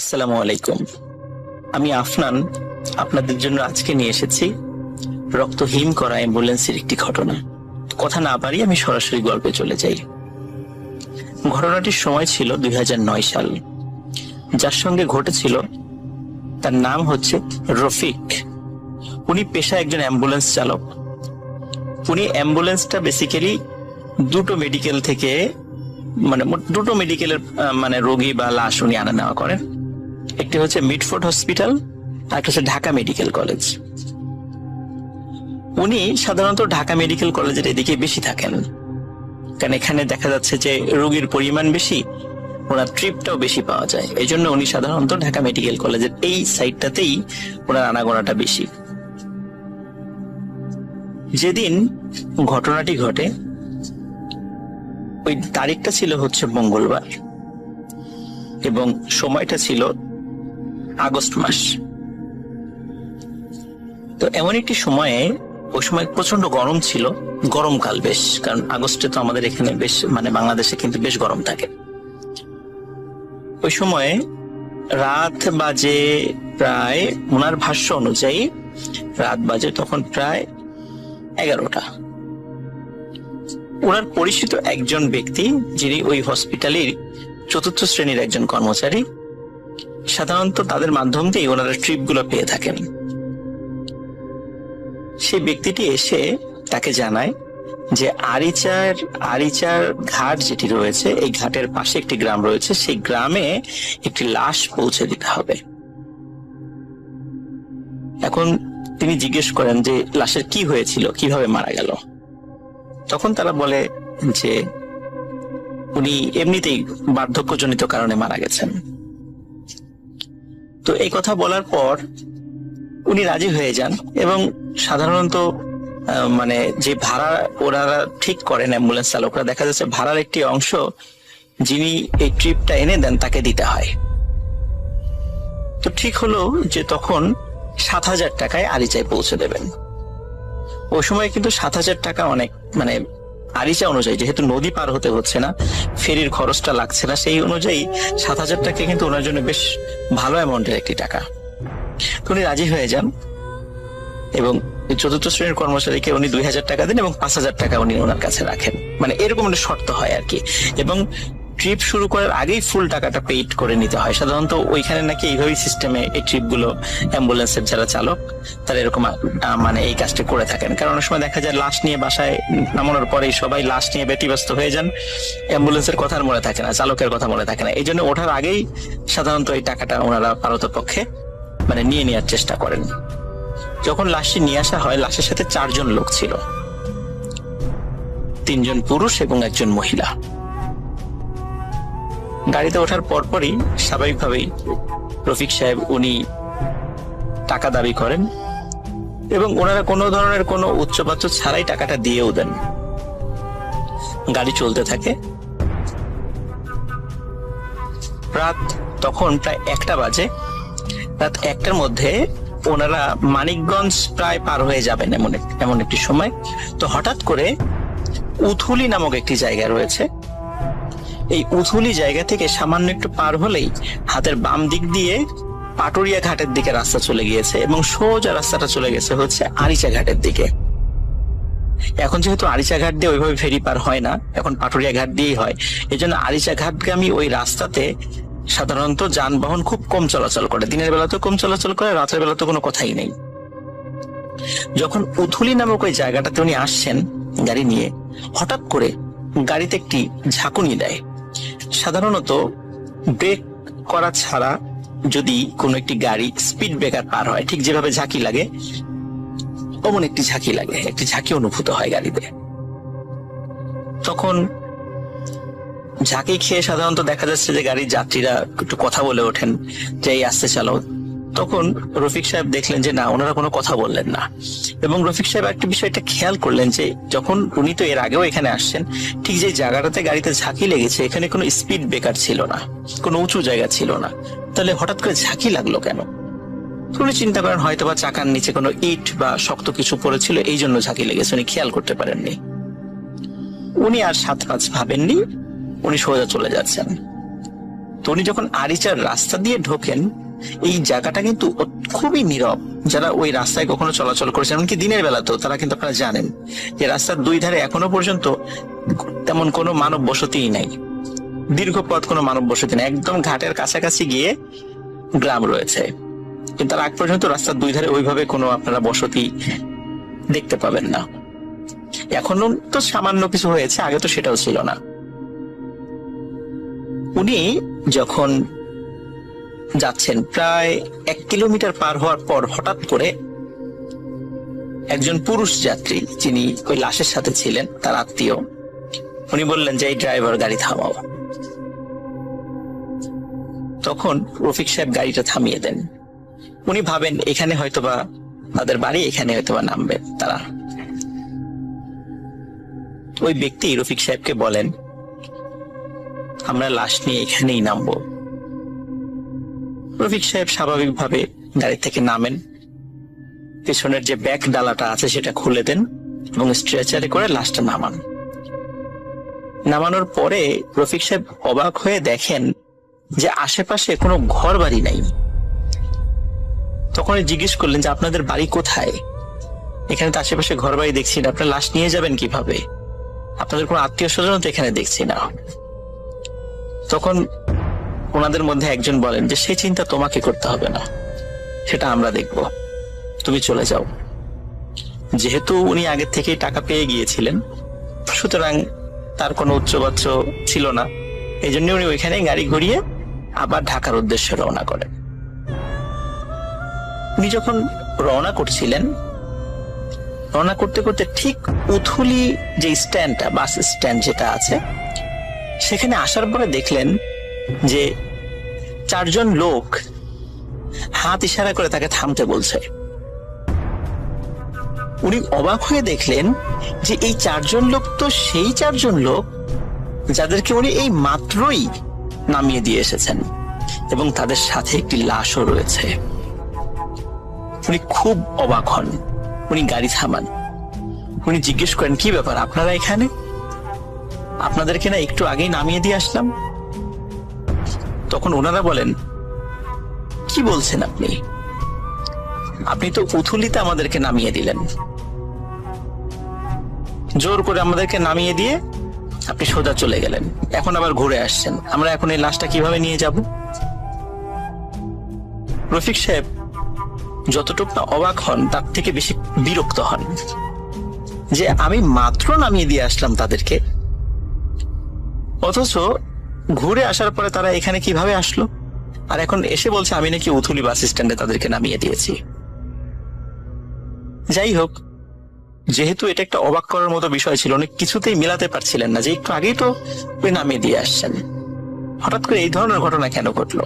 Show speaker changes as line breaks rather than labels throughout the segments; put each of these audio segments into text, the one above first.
আসসালামু আলাইকুম। আমি আফনান আপনাদের জন্য আজকে নিয়ে এসেছি রক্তহীন করা অ্যাম্বুলেন্সের একটি ঘটনা। কথা না পারি আমি সরাসরি গল্পে চলে যাই। ঘটনাটির সময় ছিল 2009 সাল। যার সঙ্গে ঘটেছিল তার নাম হচ্ছে রফিক। উনি পেশায় একজন অ্যাম্বুলেন্স চালক। উনি অ্যাম্বুলেন্সটা বেসিক্যালি দুটো মেডিকেল থেকে দুটো মেডিকেলের রোগী বা লাশ উনি আনা নেওয়া করেন। একটি হচ্ছে মিডফোর্ড হসপিটাল আর একটা হচ্ছে ঢাকা মেডিকেল কলেজ। উনি সাধারণত ঢাকা মেডিকেল কলেজের এদিকে বেশি থাকেন, কারণ এখানে দেখা যাচ্ছে যে রোগীর পরিমাণ বেশি, ওনার ট্রিপটাও বেশি পাওয়া যায়। এই জন্য উনি সাধারণত ঢাকা মেডিকেল কলেজের এই সাইডটাতেই ওনার আনাগোনাটা বেশি। যেদিন ঘটনাটি ঘটে ওই তারিখটা ছিল হচ্ছে মঙ্গলবার এবং সময়টা ছিল আগস্ট মাস। তো এমন একটি সময়ে, ওই সময় প্রচন্ড গরম ছিল, গরমকাল বেশ, কারণ আগস্টে তো আমাদের এখানে বেশ বাংলাদেশে কিন্তু বেশ গরম থাকে। ওই সময়ে রাত বাজে প্রায়, ওনার ভাষ্য অনুযায়ী রাত বাজে তখন প্রায় 11টা। ওনার পরিচিত একজন ব্যক্তি, যিনি ওই হসপিটালের 4র্থ শ্রেণীর একজন কর্মচারী, সাধারণত তাদের মাধ্যম দিয়ে ওনারা ট্রিপ গুলো পেয়ে থাকেন। সেই ব্যক্তিটি এসে তাকে জানায় যে আরিচার ঘাট যেটি রয়েছে, এই ঘাটের পাশে একটি গ্রাম রয়েছে, সেই গ্রামে একটি লাশ পৌঁছে দিতে হবে। এখন তিনি জিজ্ঞেস করেন যে লাশের কি হয়েছিল, কিভাবে মারা গেল। তখন তারা বলে যে উনি এমনিতেই বার্ধক্যজনিত কারণে মারা গেছেন। তো এই কথা বলার পর উনি রাজি হয়ে যান এবং সাধারণত যে ভাড়া ওনারা ঠিক করেন অ্যাম্বুলেন্স চালকরা, দেখা যাচ্ছে ভাড়ার একটি অংশ যিনি এই ট্রিপটা এনে দেন তাকে দিতে হয়। তো ঠিক হলো যে তখন 7,000 টাকায় আরিচায় পৌঁছে দেবেন। ওই সময় কিন্তু 7,000 টাকা অনেক, আরিচা অনুযায়ী, যেহেতু নদী পার হতে হচ্ছে না, ফেরির খরচটা লাগছে না, সেই অনুযায়ী 7,000 টাকা কিন্তু ওনার জন্য বেশ ভালো অ্যামাউন্টের একটি টাকা। তো উনি রাজি হয়ে যান এবং 4র্থ শ্রেণীর কর্মচারীকে উনি 2,000 টাকা দেন এবং 5,000 টাকা উনি ওনার কাছে রাখেন। এরকম একটা শর্ত হয় আর কি। এবং ট্রিপ শুরু করার আগেই ফুল টাকাটা পেইড করে নিতে হয়। সাধারণত ওইখানে নাকি এইভাবেই সিস্টেমে এই ট্রিপ গুলো অ্যাম্বুলেন্সের যারা চালক তারা এরকম এই কাজটা করে থাকেন। কারণ অনেক সময় দেখা যায় লাশ নিয়ে বাসায় নামানোর পরেই সবাই লাশ নিয়ে ব্যতিব্যস্ত হয়ে যান, অ্যাম্বুলেন্সের কথা মনে থাকে না, চালকের কথা মনে থাকে না। এই জন্য ওঠার আগেই সাধারণত এই টাকাটা ওনারা পারতপক্ষে নিয়ে নেওয়ার চেষ্টা করেন। যখন লাশটি নিয়ে আসা হয়, লাশের সাথে 4 জন লোক ছিল, 3 জন পুরুষ এবং 1 জন মহিলা। গাড়িতে ওঠার পরপরই স্বাভাবিকভাবেই রফিক সাহেব উনি টাকা দাবি করেন এবং ওনারা কোনো ধরনের কোনো উচ্চবাচ্য ছাড়াই টাকাটা দিয়েও দেন। গাড়ি চলতে থাকে। রাত তখন প্রায় 1টা বাজে। রাত 1টার মধ্যে ওনারা মানিকগঞ্জ প্রায় পার হয়ে যাবেন এমন একটি সময়। তো হঠাৎ করে উথুলি নামক একটি জায়গা রয়েছে, এই উথুলি জায়গা থেকে সামান্য একটু পার হলেই হাতের বাম দিক দিয়ে পাটুরিয়া ঘাটের দিকে রাস্তা চলে গিয়েছে এবং সোজা রাস্তাটা চলে গেছে হচ্ছে আরিচা ঘাটের দিকে। এখন যেহেতু আরিচা ঘাট দিয়ে ওইভাবে ফেরি পার হয় না, এখন পাটুরিয়া ঘাট দিয়েই হয়। এই জন্য আরিচা ঘাটগামী ওই রাস্তাতে সাধারণত যানবাহন খুব কম চলাচল করে। দিনের বেলা তো কম চলাচল করে, রাতের বেলা তো কোনো কথাই নেই। যখন উথুলি নামক ওই জায়গাটাতে উনি আসছেন গাড়ি নিয়ে, হঠাৎ করে গাড়িতে একটি ঝাঁকুনি দেয়। সাধারণত ব্রেক করা ছাড়া যদি কোনো একটি গাড়ি স্পিড ব্রেকার পার হয়, ঠিক যেভাবে ঝাঁকি লাগে অমন একটি ঝাঁকি লাগে, একটি ঝাঁকি অনুভূত হয় গাড়িতে। তখন ঝাঁকি খেয়ে সাধারণত দেখা যাচ্ছে যে গাড়ির যাত্রীরা একটু কথা বলে ওঠেন যে এই আস্তে চালাও। তখন রফিক সাহেব দেখলেন যে না, ওনারা কোনো কথা বললেন না। এবং রফিক সাহেব একটা বিষয়টা খেয়াল করলেন যে যখন উনি তো এর আগেও এখানে আসছেন, ঠিক যে জায়গাটাতে গাড়িতে ঝাঁকি লেগেছে এখানে কোনো স্পিড ব্রেকার ছিল না, কোনো উঁচু জায়গা ছিল না, তাহলে হঠাৎ করে ঝাঁকি লাগলো কেন? উনি চিন্তা করেন হয়তো বা চাকার নিচে কোনো ইট বা শক্ত কিছু পড়েছিল, এই জন্য ঝাঁকি লেগেছে, উনি খেয়াল করতে পারেননি। উনি আর 7-5 ভাবেননি, উনি সোজা চলে যাচ্ছেন। তো উনি যখন আরিচার রাস্তা দিয়ে ঢোকেন, এই জায়গাটা কিন্তু খুবই নীরব। যারা ওই রাস্তায় কখনো চলাচল করেছেন, এমনকি দিনের বেলাতেও, তারা কিন্তু আপনারা জানেন যে রাস্তার দুই ধারে এখনো পর্যন্ত তেমন কোনো মানব বসতিই নাই। দীর্ঘ পথ কোনো মানব বসতি নেই, একদম ঘাটের কাছাকাছি গিয়ে গ্রাম রয়েছে, কিন্তু তার আগ পর্যন্ত রাস্তার দুই ধারে ওইভাবে কোনো আপনারা বসতি দেখতে পাবেন না। এখনো তো সামান্য কিছু হয়েছে, আগে তো সেটাও ছিল না। উনি যখন যাচ্ছেন, প্রায় 1 কিলোমিটার পার হওয়ার পর হঠাৎ করে একজন পুরুষ যাত্রী, যিনি ওই লাশের সাথে ছিলেন, তার আত্মীয়, উনি বললেন যে এই ড্রাইভার, গাড়ি থামাও। তখন রফিক সাহেব গাড়িটা থামিয়ে দেন। উনি ভাবেন এখানে হয়তোবা তাদের বাড়ি, এখানে হয়তোবা নামবে তারা। ওই ব্যক্তি রফিক সাহেবকে বলেন, আমরা লাশ নিয়ে এখানেই নামবো। রফিক সাহেব স্বাভাবিকভাবে গাড়ি থেকে নামেন, পেছনের যে ব্যাক ডালাটা আছে সেটা খুলে দেন এবং স্ট্রেচারে করে লাশটা নামান। নামানোর পরে রফিক সাহেব অবাক হয়ে দেখেন যে আশেপাশে কোনো ঘর বাড়ি নাই। তখন জিজ্ঞেস করলেন যে আপনাদের বাড়ি কোথায়? এখানে তো আশেপাশে ঘর বাড়ি দেখছি না, আপনার লাশ নিয়ে যাবেন কিভাবে? আপনাদের কোনো আত্মীয় স্বজন তো এখানে দেখছি না। তখন ওনাদের মধ্যে একজন বলেন যে সেই চিন্তা তোমাকে করতে হবে না, সেটা আমরা দেখব, তুমি চলে যাও। যেহেতু উনি আগে থেকেই টাকা পেয়ে গিয়েছিলেন, সুতরাং তার কোনো উচ্চবাচ্য ছিল না, এই জন্য উনি ওইখানে গাড়ি ঘুরিয়ে আবার ঢাকার উদ্দেশ্যে রওনা করেন। উনি যখন রওনা করছিলেন, রওনা করতে করতে ঠিক উথুলি যে স্ট্যান্ডটা, বাস স্ট্যান্ড যেটা আছে, সেখানে আসার পরে দেখলেন যে 4 জন লোক হাত ইশারা করে তাকে থামতে বলছে। উনি অবাক হয়ে দেখলেন যে এই 4 জন লোক তো সেই 4 জন লোক যাদেরকে উনি এই মাত্রই নামিয়ে দিয়ে এসেছেন, এবং তাদের সাথে একটি লাশও রয়েছে। উনি খুব অবাক হন, উনি গাড়ি থামান, উনি জিজ্ঞেস করেন কি ব্যাপার, আপনারা এখানে? আপনাদেরকে না একটু আগেই নামিয়ে দিয়ে আসলাম। তখন ওনারা বলেন, কি বলছেন আপনি? আপনি তো উথুলিতে আমাদেরকে নামিয়ে দিলেন, জোর করে আমাদেরকে নামিয়ে দিয়ে আপনি সোজা চলে গেলেন, এখন আবার ঘুরে আসছেন, আমরা এখন এই লাশটা কিভাবে নিয়ে যাব? রফিক সাহেব যতটুকু না অবাক হন, তার থেকে বেশি বিরক্ত হন যে আমি মাত্র নামিয়ে দিয়ে আসলাম তাদেরকে, অথচ ঘুরে আসার পরে তারা এখানে কিভাবে আসলো, আর এখন এসে বলছে আমি নাকি উথুলি বাস স্ট্যান্ডে তাদেরকে নামিয়ে দিয়েছি। যাই হোক, যেহেতু এটা একটা অবাক করার মতো বিষয় ছিল, উনি কিছুতেই মিলাতে পারছিলেন না যে একটু আগেই তো উনি নামিয়ে দিয়ে আসছেন, হঠাৎ করে এই ধরনের ঘটনা কেন ঘটলো।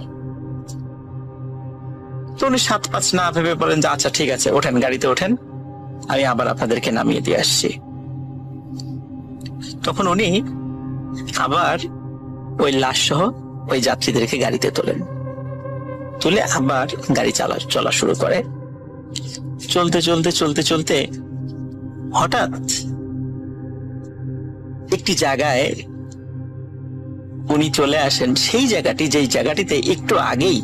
তো উনি 7-5 না ভেবে বলেন যে আচ্ছা ঠিক আছে, ওঠেন, গাড়িতে ওঠেন, আমি আবার আপনাদেরকে নামিয়ে দিয়ে আসছি। তখন উনি আবার ওই লাশ সহ ওই যাত্রীদেরকে গাড়িতে তোলেন, তুলে আবার গাড়ি চলা শুরু করে। চলতে চলতে চলতে চলতে হঠাৎ একটি জায়গায় উনি চলে আসেন, সেই জায়গাটি যেই জায়গাটিতে একটু আগেই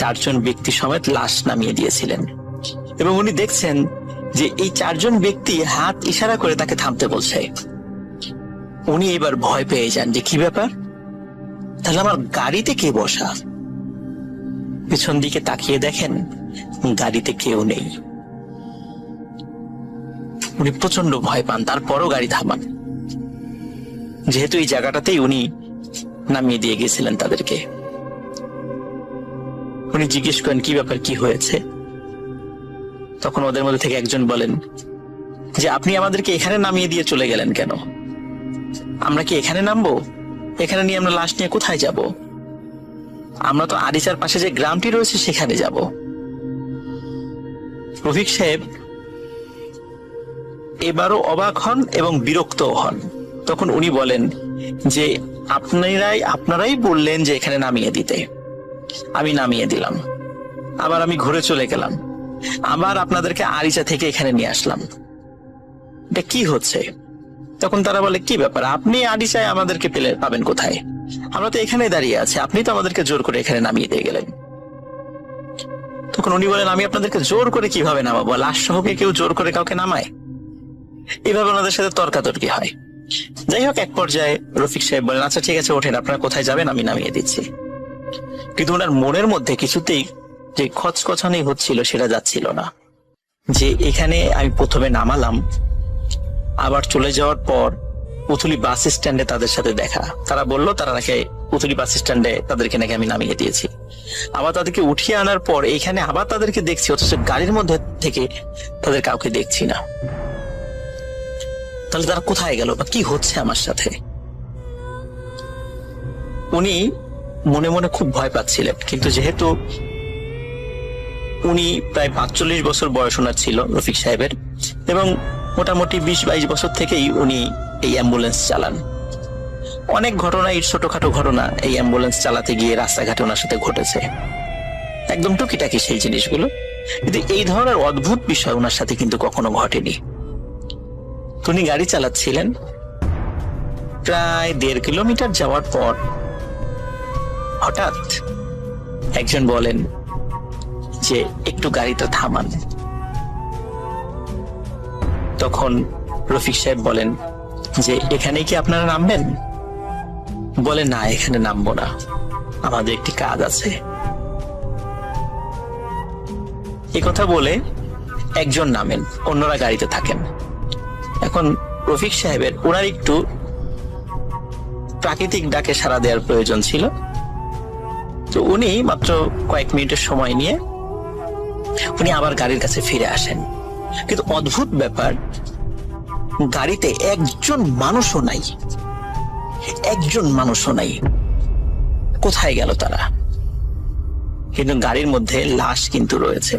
4 জন ব্যক্তি সমেত লাশ নামিয়ে দিয়েছিলেন, এবং উনি দেখছেন যে এই 4 জন ব্যক্তি হাত ইশারা করে তাকে থামতে বলছে। উনি এবার ভয় পেয়ে যান যে কি ব্যাপার, তাহলে আমার গাড়িতে কে বসা? পিছন দিকে তাকিয়ে দেখেন গাড়িতে কেউ নেই। উনি প্রচন্ড ভয় পান, তারপরও গাড়ি থামান, যেহেতু এই জায়গাটাতেই উনি নামিয়ে দিয়ে গেছিলেন তাদেরকে। উনি জিজ্ঞেস করেন কি ব্যাপার, কি হয়েছে? তখন ওদের মধ্যে থেকে একজন বলেন যে আপনি আমাদেরকে এখানে নামিয়ে দিয়ে চলে গেলেন কেন? আমরা কি এখানে নামবো? এখানে নিয়ে আমরা লাশ নিয়ে কোথায় যাব? আমরা তো আরিচার পাশে যে গ্রামটি রয়েছে সেখানে যাব। রফিক সাহেব এবারও অবাক হন এবং বিরক্ত হন। তখন উনি বলেন যে আপনারাই বললেন যে এখানে নামিয়ে দিতে, আমি নামিয়ে দিলাম, আবার আমি ঘুরে চলে গেলাম, আবার আপনাদেরকে আরিচা থেকে এখানে নিয়ে আসলাম, এটা কি হচ্ছে? তখন তারা বলে কি ব্যাপার, আপনি আরিচায় আমাদেরকে পাবেন কোথায়? আমরা তো এখানে দাঁড়িয়ে আছি, আপনি তো আমাদেরকে জোর করে এখানে নামিয়ে দিয়ে গেলেন। তখন উনি বলেন, আমি আপনাদেরকে জোর করে কিভাবে নামাবো? লাশ সহকে কেউ জোর করে কাউকে নামায়? এভাবে ওনাদের সাথে তর্কাতর্কি হয়। যাই হোক, এক পর্যায়ে রফিক সাহেব বলেন, আচ্ছা ঠিক আছে ওঠেন, আপনারা কোথায় যাবেন আমি নামিয়ে দিচ্ছি। কিন্তু ওনার মনের মধ্যে কিছুতেই যে খচখচানি হচ্ছিল সেটা যাচ্ছিল না, যে এখানে আমি প্রথমে নামালাম, আবার চলে যাওয়ার পর পুতুলি বাস স্ট্যান্ডে তাদের সাথে দেখা, তারা বললো তারা নাকি পুতুলি বাস স্ট্যান্ডে তাদেরকে নাকি আমি নামিয়ে দিয়েছি। আবার তাদেরকে উঠিয়ে আনার পর এইখানে আবার তাদেরকে দেখছি, অথচ গাড়ির মধ্যে থেকে তাদের কাউকে দেখছি না। তাহলে তারা কোথায় গেল বা কি হচ্ছে আমার সাথে? উনি মনে মনে খুব ভয় পাচ্ছিলেন, কিন্তু যেহেতু উনি প্রায় 45 বছর বয়স ওনার ছিল রফিক সাহেবের, এবং মোটামুটি 20-22 বছর থেকেই উনি এই অ্যাম্বুলেন্স চালান। অনেক ঘটনা, ছোটখাটো ঘটনা এই অ্যাম্বুলেন্স চালাতে গিয়ে রাস্তাঘাটে ওনার সাথে ঘটেছে, একদম টুকিটাকি সেই জিনিসগুলো, কিন্তু এই ধরনের অদ্ভুত বিষয় ওনার সাথে কিন্তু কখনো ঘটেনি। উনি গাড়ি চালাচ্ছিলেন, প্রায় 1.5 কিলোমিটার যাওয়ার পর হঠাৎ একজন বলেন যে একটু গাড়িটা থামান। তখন রফিক সাহেব বলেন যে এখানেই কি আপনারা নামবেন? বলে না, এখানে নামবো না, আমাদের একটি কাজ আছে। এ কথা বলে একজন নামেন, অন্যরা গাড়িতে থাকেন। এখন রফিক সাহেবের ওনার একটু প্রাকৃতিক ডাকে সাড়া দেওয়ার প্রয়োজন ছিল, তো উনি মাত্র কয়েক মিনিটের সময় নিয়ে উনি আবার গাড়ির কাছে ফিরে আসেন। কিন্তু অদ্ভুত ব্যাপার, গাড়িতে একজন মানুষও নাই, একজন মানুষও নাই। কোথায় গেল তারা? কিন্তু গাড়ির মধ্যে লাশ কিন্তু রয়েছে।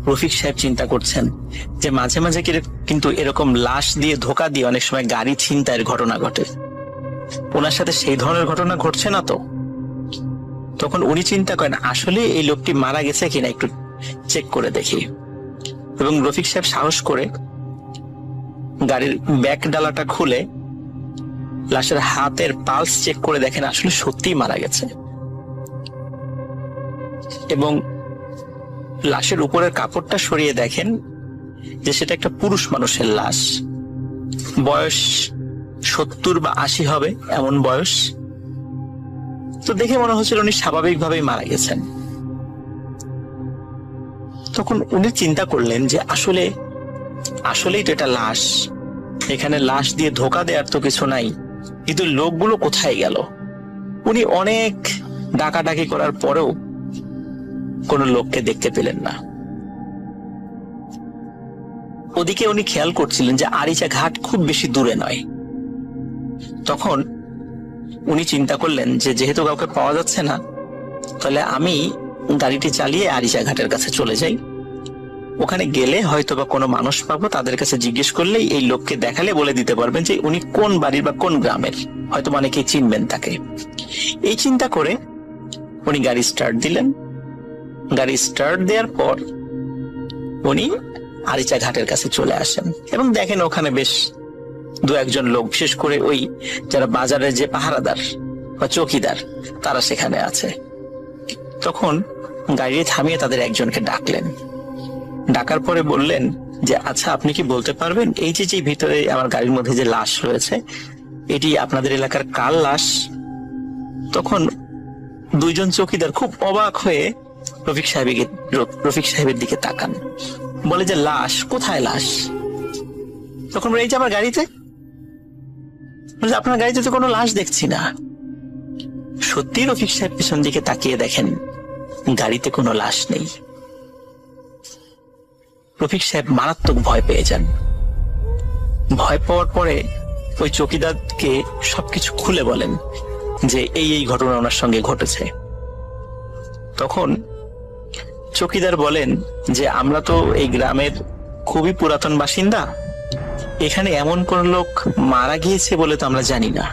রফিক সাহেব চিন্তা করছেন যে মাঝে মাঝে কিন্তু এরকম লাশ দিয়ে ধোকা দিয়ে অনেক সময় গাড়ি ছিনতাইয়ের ঘটনা ঘটে, ওনার সাথে সেই ধরনের ঘটনা ঘটছে না তো? তখন উনি চিন্তা করেন আসলে এই লোকটি মারা গেছে কিনা একটু চেক করে দেখি, এবং রফিক সাহেব সাহস করে গাড়ির ব্যাক ডালাটা খুলে লাশের হাতের পালস চেক করে দেখেন আসলে সত্যিই মারা গেছে। এবং লাশের উপরের কাপড়টা সরিয়ে দেখেন যে সেটা একটা পুরুষ মানুষের লাশ, বয়স 70 বা 80 হবে এমন বয়স। তো দেখে মনে হচ্ছিল উনি স্বাভাবিকভাবেই মারা গেছেন। তখন উনি চিন্তা করলেন যে আসলেই তো এটা লাশ, এখানে লাশ দিয়ে ধোকা দেওয়ার তো কিছু নাই, কিন্তু লোকগুলো কোথায় গেল? উনি অনেক ডাকাডাকি করার পরেও কোন লোককে দেখতে পেলেন না। ওদিকে উনি খেয়াল করছিলেন যে আরিচা ঘাট খুব বেশি দূরে নয়। তখন উনি চিন্তা করলেন যে যেহেতু কাউকে পাওয়া যাচ্ছে না, তাহলে আমি গাড়িটি চালিয়ে আরিচা ঘাটের কাছে চলে যাই, ওখানে গেলে হয়তো বা কোনো মানুষ পাবো, তাদের কাছে জিজ্ঞেস করলেই এই লোককে দেখালে বলে দিতে পারবেন যে উনি কোন বাড়ির বা কোন গ্রামের, হয়তো অনেকেই চিনবেন তাকে। এই চিন্তা করে উনি গাড়ি স্টার্ট দিলেন। গাড়ি স্টার্ট দেওয়ার পর উনি আরিচা ঘাটের কাছে চলে আসেন এবং দেখেন ওখানে বেশ 2-1 লোক, বিশেষ করে ওই যারা বাজারের যে পাহারাদার বা চৌকিদার, তারা সেখানে আছে। তখন গাড়ি থামিয়ে তাদের একজনকে ডাকলেন। ডাকার পরে বললেন যে আচ্ছা আপনি কি বলতে পারবেন এই যে ভিতরে আমার গাড়ির মধ্যে যে লাশ রয়েছে এটি আপনাদের এলাকার কার লাশ? তখন 2জন চৌকিদার খুব অবাক হয়ে রফিক সাহেবের দিকে তাকান, বলে যে লাশ কোথায়? লাশ? তখন এই যে আমার গাড়িতে। আপনার গাড়িতে তো কোনো লাশ দেখছি না। সত্যি রফিক সাহেব পিছন দিকে তাকিয়ে দেখেন গাড়িতে কোনো লাশ নেই। রফিক সাহেব মারাত্মক ভয় পেয়ে যান। ভয় পাওয়ার পরে ওই চৌকিদারকে সবকিছু খুলে বলেন যে এই ঘটনা ওনার সঙ্গে ঘটেছে। তখন চৌকিদার বলেন যে আমরা তো এই গ্রামের খুবই পুরাতন বাসিন্দা, এখানে এমন কোন লোক মারা গিয়েছে বলে তো আমরা জানি না।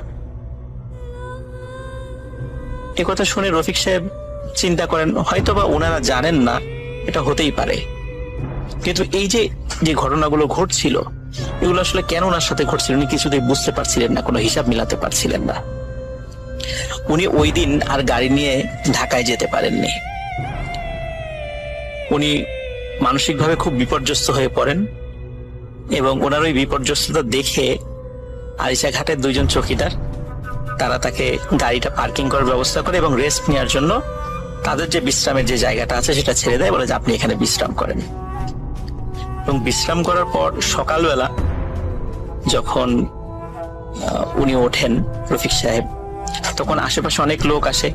একথা শুনে রফিক সাহেব চিন্তা করেন হয়তোবা ওনারা জানেন না, এটা হতেই পারে। কিন্তু এই যে ঘটনাগুলো ঘটছিল এগুলো আসলে কেন ওনার সাথে ঘটছিল উনি কিছুতেই বুঝতে পারছিলেন না, কোনো হিসাব মিলাতে পারছিলেন না। উনি ওই দিন আর গাড়ি নিয়ে ঢাকায় যেতে পারেননি। উনি মানসিকভাবে খুব বিপর্যস্ত হয়ে পড়েন এবং ওনার ওই বিপর্যস্ততা দেখে আরিচা ঘাটের দুইজন চৌকিদার তারা তাকে গাড়িটা পার্কিং করার ব্যবস্থা করে এবং রেস্ট নেওয়ার জন্য তাদের যে বিশ্রামের যে জায়গাটা আছে সেটা ছেড়ে দেয়, বলে যে আপনি এখানে বিশ্রাম করেন। এবং বিশ্রাম করার পর সকালবেলা যখন উনি ওঠেন রফিক সাহেব, তখন আশেপাশে অনেক লোক আসে,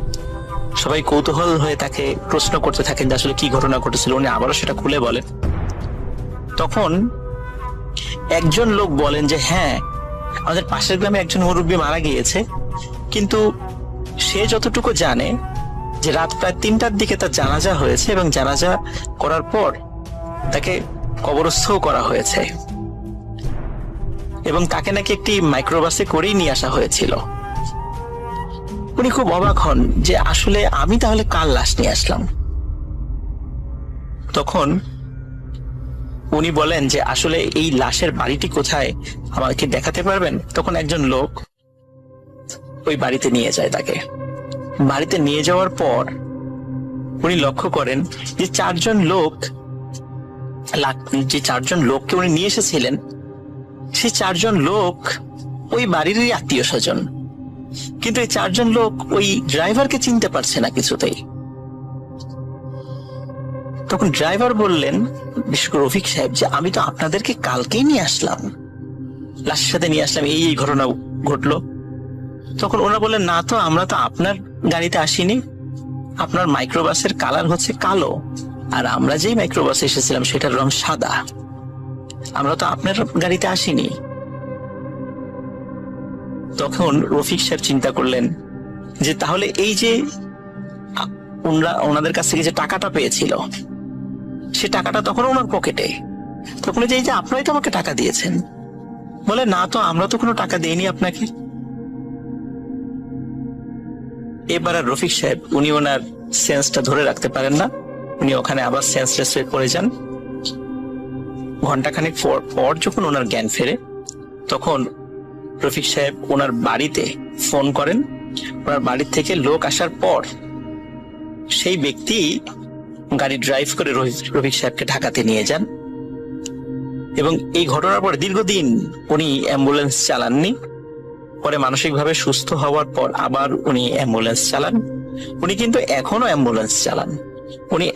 সবাই কৌতূহল হয়ে তাকে প্রশ্ন করতে থাকেন যে আসলে কি ঘটনা ঘটেছিল। উনি আবারও সেটা খুলে বলেন। তখন একজন লোক বলেন যে হ্যাঁ, আমাদের পাশের গ্রামে একজন মুরব্বী মারা গিয়েছে, কিন্তু সে যতটুকু জানে যে রাত প্রায় 3টার দিকে তার জানাজা হয়েছে এবং জানাজা করার পর তাকে কবরস্থও করা হয়েছে এবং তাকে নাকি একটি মাইক্রোবাসে করেই নিয়ে আসা হয়েছিল। উনি খুব অবাক হন যে আসলে আমি তাহলে কার লাশ নিয়ে আসলাম। তখন উনি বলেন যে আসলে এই লাশের বাড়িটি কোথায় আমাকে দেখাতে পারবেন? তখন একজন লোক ওই বাড়িতে নিয়ে যায় তাকে। বাড়িতে নিয়ে যাওয়ার পর উনি লক্ষ্য করেন যে চারজন লোককে উনি নিয়ে এসেছিলেন, সেই 4জন লোক ওই বাড়িরই আত্মীয় স্বজন, কিন্তু এই 4জন লোক ওই ড্রাইভারকে চিনতে পারছে না কিছুতেই। তখন ড্রাইভার বললেন, বিশেষ করে রফিক সাহেব, যে আমি তো আপনাদেরকে কালকেই নিয়ে আসলাম, লাশের সাথে নিয়ে আসলাম, এই ঘটনা ঘটলো। তখন ওরা বললেন, না তো, আমরা তো আপনার গাড়িতে আসিনি, আপনার মাইক্রোবাসের কালার হচ্ছে কালো, আর আমরা যেই মাইক্রোবাসে এসেছিলাম সেটার রং সাদা, আমরা তো আপনার গাড়িতে আসিনি। তখন রফিক সাহেব চিন্তা করলেন যে তাহলে এই যে ওনাদের কাছ থেকে যে টাকাটা পেয়েছিল সে টাকাটা তখন ওনার পকেটে। তখন এই যে আপনারাই তো আমাকে টাকা দিয়েছেন। বলে, না তো, আমরা তো কোনো টাকা দিইনি আপনাকে। এবার আর রফিক সাহেব উনি ওনার সেন্সটা ধরে রাখতে পারেন না, উনি ওখানে আবার সেন্সলেস হয়ে পড়ে যান। ঘন্টাখানেক পর যখন ওনার জ্ঞান ফেরে, তখন রফিক সাহেব ওনার বাড়িতে ফোন করেন। ওনার বাড়ির থেকে লোক আসার পর সেই ব্যক্তি গাড়ি ড্রাইভ করে রফিক সাহেবকে ঢাকাতে নিয়ে যান এবং এই ঘটনার পর দীর্ঘদিন উনি অ্যাম্বুলেন্স চালাননি। পরে মানসিকভাবে সুস্থ হওয়ার পর আবার উনি অ্যাম্বুলেন্স চালান। উনি কিন্তু এখনো অ্যাম্বুলেন্স চালান। উনি